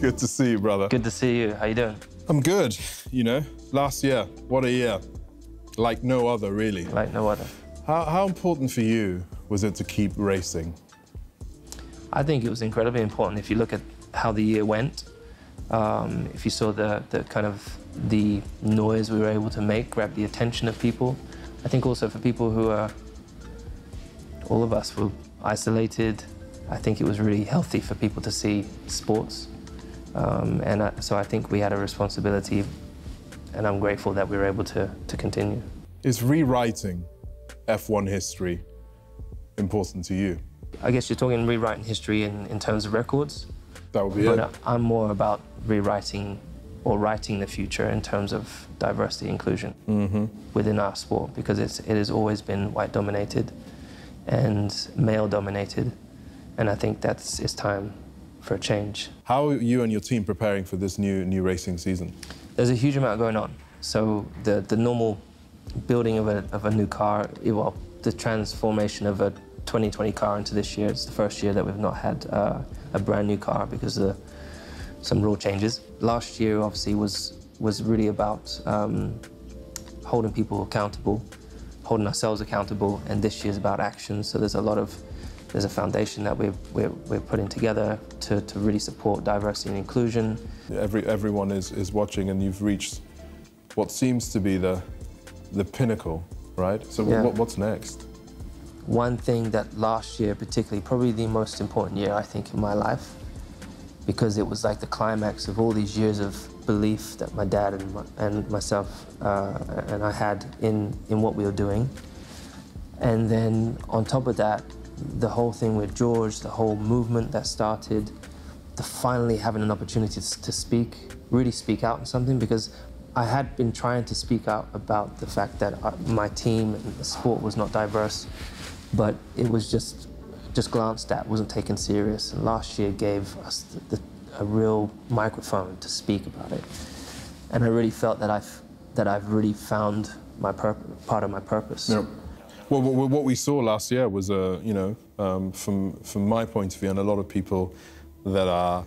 Good to see you, brother. Good to see you. How you doing? I'm good, you know. Last year, what a year. Like no other, really. Like no other. How important for you was it to keep racing? I think it was incredibly important. If you look at how the year went, if you saw the kind of the noise we were able to make, grab the attention of people. I think also for people who are, all of us were isolated, I think it was really healthy for people to see sports. So I think we had a responsibility, and I'm grateful that we were able to continue. Is rewriting F1 history important to you? I guess you're talking rewriting history in terms of records. That would be it. But I'm more about rewriting or writing the future in terms of diversity inclusion within our sport, because it has always been white-dominated and male-dominated, and I think it's time for a change. How are you and your team preparing for this new racing season? There's a huge amount going on. So the normal building of a new car, well, the transformation of a 2020 car into this year, it's the first year that we've not had a brand new car because of some rule changes. Last year, obviously, was really about holding people accountable, holding ourselves accountable, and this year's about action. So there's a foundation that we're putting together to really support diversity and inclusion. Everyone is watching, and you've reached what seems to be the pinnacle, right? So yeah. What's next? One thing that last year particularly, probably the most important year I think in my life, because it was like the climax of all these years of belief that my dad and myself and I had in what we were doing. And then on top of that, the whole thing with George, the whole movement that started, the finally having an opportunity to speak, really speak out on something, because I had been trying to speak out about the fact that my team and the sport was not diverse, but it was just glanced at, wasn't taken serious. And last year gave us a real microphone to speak about it. And I really felt that I've really found my part of my purpose. Yeah. Well, what we saw last year was, you know, from my point of view, and a lot of people that are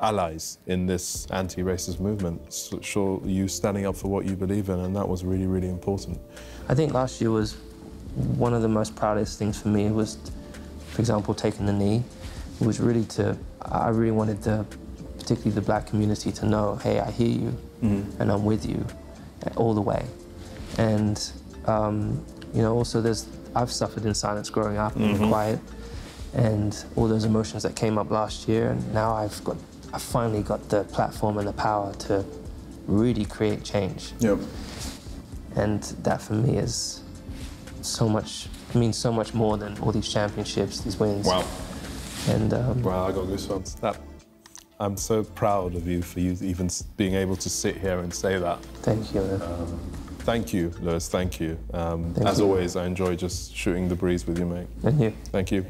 allies in this anti-racist movement, saw you standing up for what you believe in, and that was really, really important. I think last year was one of the most proudest things for me. It was, for example, taking the knee. It was really I really wanted particularly the black community to know, hey, I hear you, and I'm with you all the way. And you know, also I've suffered in silence growing up and quiet, and all those emotions that came up last year, and now I finally got the platform and the power to really create change. Yep. And that for me is means so much more than all these championships, these wins. Wow. And wow, I got goosebumps. I'm so proud of you for you even being able to sit here and say that. Thank you. Thank you, Lewis, thank you. Thank As you. always, I enjoy just shooting the breeze with you, mate. Thank you. Thank you.